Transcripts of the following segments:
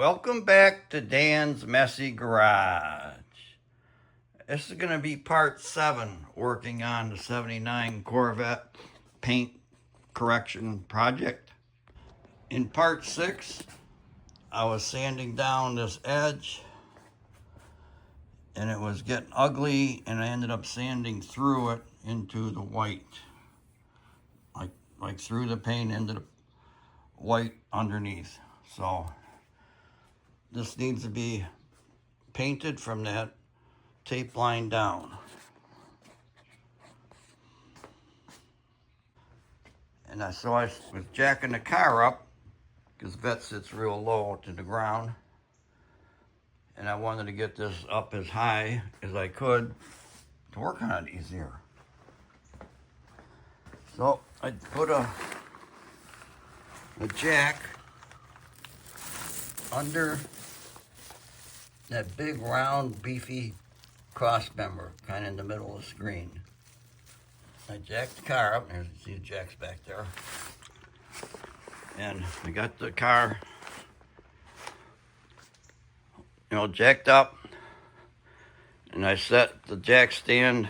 Welcome back to Dan's Messy Garage. This is going to be part 7 working on the 79 Corvette paint correction project. In part 6, I was sanding down this edge and it was getting ugly, and I ended up sanding through it into the white. Like through the paint into the white underneath. So this needs to be painted from that tape line down. And so I was jacking the car up because Vette sits real low to the ground. And I wanted to get this up as high as I could to work on it easier. So I put a jack under that big round beefy cross member kind of in the middle of the screen. I jacked the car up, and you see the jacks back there. And I got the car, jacked up, and I set the jack stand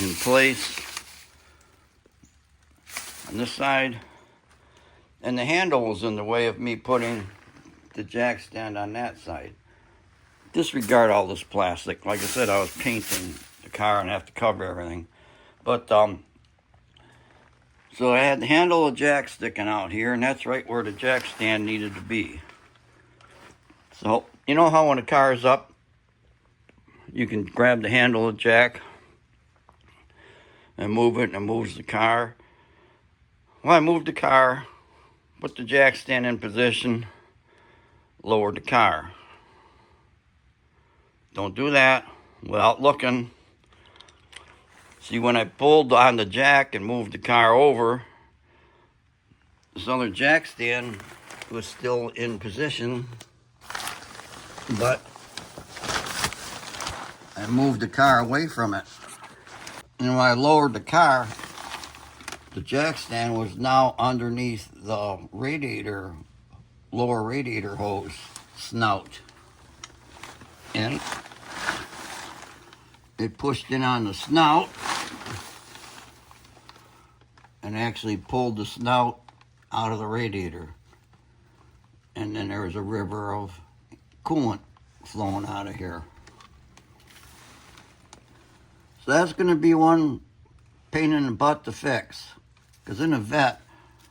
in place on this side, and the handle was in the way of me putting the jack stand on that side. Disregard all this plastic. Like I said, I was painting the car and have to cover everything. But so I had the handle of the jack sticking out here, and that's right where the jack stand needed to be. So you know how when a car is up, you can grab the handle of the jack and move it, and it moves the car. Well, I moved the car, put the jack stand in position, lowered the car. Don't do that without looking. See, when I pulled on the jack and moved the car over, this other jack stand was still in position, but I moved the car away from it. And when I lowered the car, the jack stand was now underneath the radiator, lower radiator hose snout. And it pushed in on the snout and actually pulled the snout out of the radiator. And then there was a river of coolant flowing out of here. So that's going to be one pain in the butt to fix. Because in a Vette,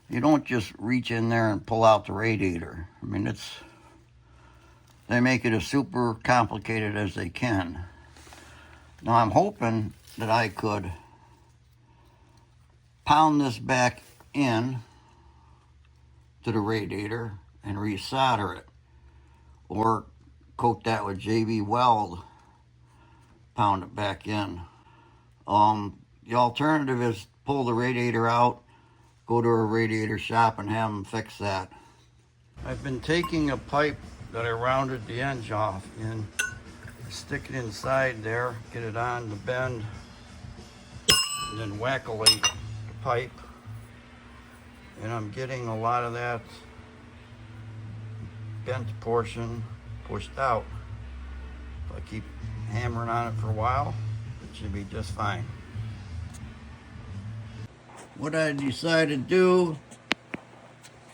you don't just reach in there and pull out the radiator. I mean, they make it as super complicated as they can. Now I'm hoping that I could pound this back in to the radiator and resolder it, or coat that with JB Weld, pound it back in. The alternative is pull the radiator out, go to a radiator shop and have them fix that. I've been taking a pipe that I rounded the edge off and stick it inside there, get it on the bend, and then wackolate the pipe. And I'm getting a lot of that bent portion pushed out. If I keep hammering on it for a while, it should be just fine. What I decided to do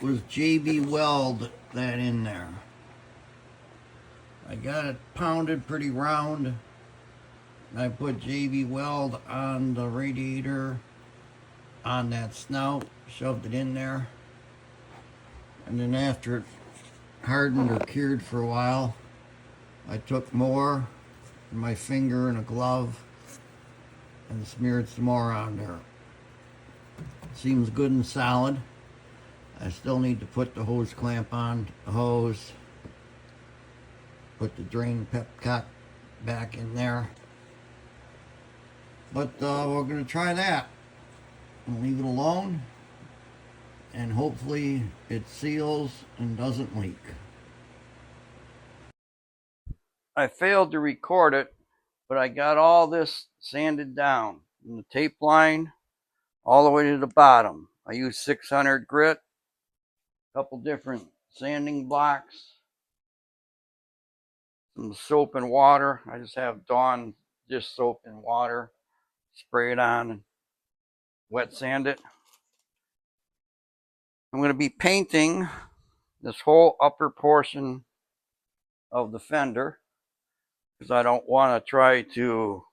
was JB Weld that in there. I got it pounded pretty round. I put JB Weld on the radiator, on that snout, shoved it in there. And then after it hardened or cured for a while, I took more in my finger and a glove and smeared some more on there. Seems good and solid. I still need to put the hose clamp on the hose, put the drain pepcock back in there. But we're going to try that. We'll leave it alone, and hopefully it seals and doesn't leak. I failed to record it, but I got all this sanded down from the tape line all the way to the bottom. I used 600 grit, a couple different sanding blocks, some soap and water. I just have Dawn dish soap and water, spray it on and wet sand it. I'm going to be painting this whole upper portion of the fender because I don't want to try to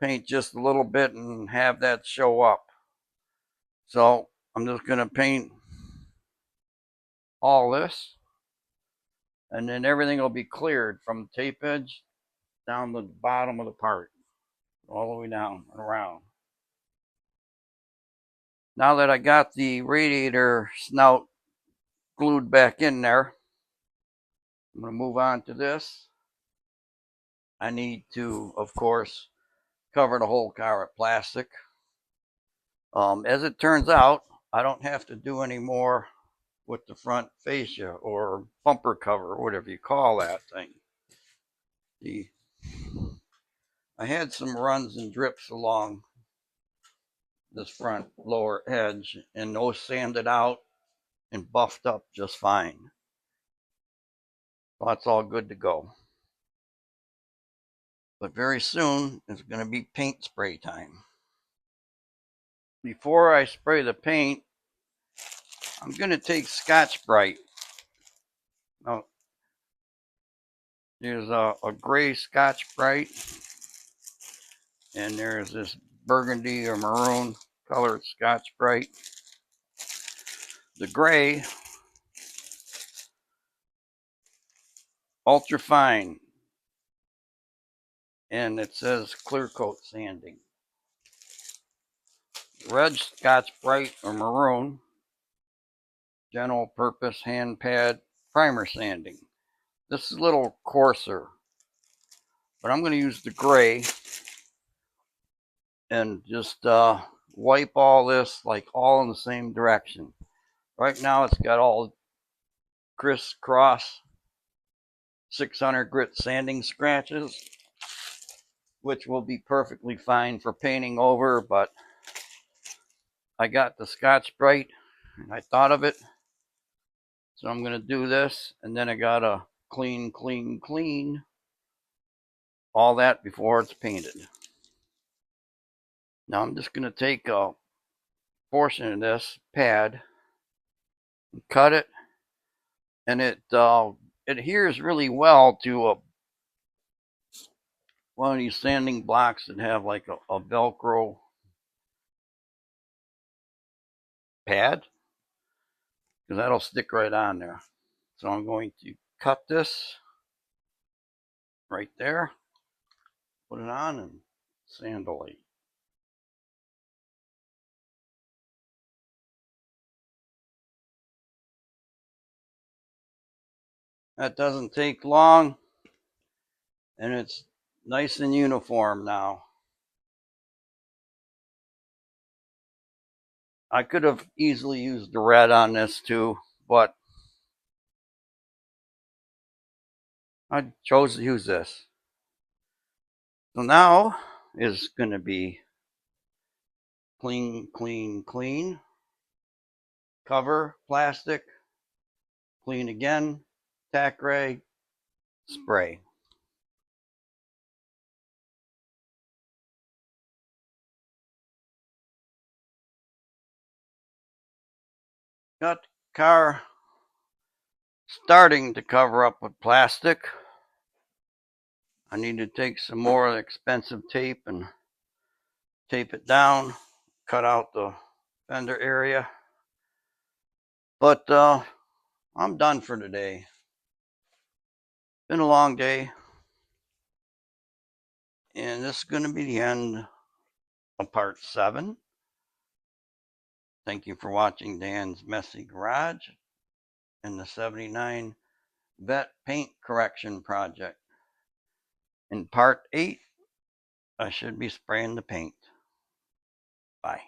paint just a little bit and have that show up. So I'm just going to paint all this, and then everything will be cleared from the tape edge down the bottom of the part, all the way down and around. Now that I got the radiator snout glued back in there, I'm going to move on to this. I need to, of course, cover the whole car with plastic. As it turns out, I don't have to do any more with the front fascia or bumper cover, or whatever you call that thing. I had some runs and drips along this front lower edge, and those sanded out and buffed up just fine. So that's all good to go. But very soon it's going to be paint spray time. Before I spray the paint, I'm going to take Scotch-Brite. Now, there's a gray Scotch-Brite, and there's this burgundy or maroon colored Scotch-Brite. The gray, ultra fine, and it says clear coat sanding. Red Scotch-Brite or maroon, general purpose hand pad primer sanding. This is a little coarser, but I'm going to use the gray and just wipe all this like all in the same direction. Right now it's got all crisscross 600 grit sanding scratches, which will be perfectly fine for painting over, but I got the Scotch-Brite and I thought of it, so I'm going to do this, and then I got to clean all that before it's painted. Now I'm just going to take a portion of this pad and cut it, and it adheres really well to one of these sanding blocks that have like a Velcro pad, because that'll stick right on there. So I'm going to cut this right there, put it on, and sandalate. That doesn't take long, and it's nice and uniform now. I could have easily used the red on this too, but I chose to use this. So now is going to be clean, cover, plastic, clean again, tack rag, spray. Got the car starting to cover up with plastic. I need to take some more expensive tape and tape it down, cut out the fender area. But I'm done for today. Been a long day, and this is going to be the end of part 7. Thank you for watching Dan's Messy Garage and the 79 Vette paint correction project. In part 8, I should be spraying the paint. Bye.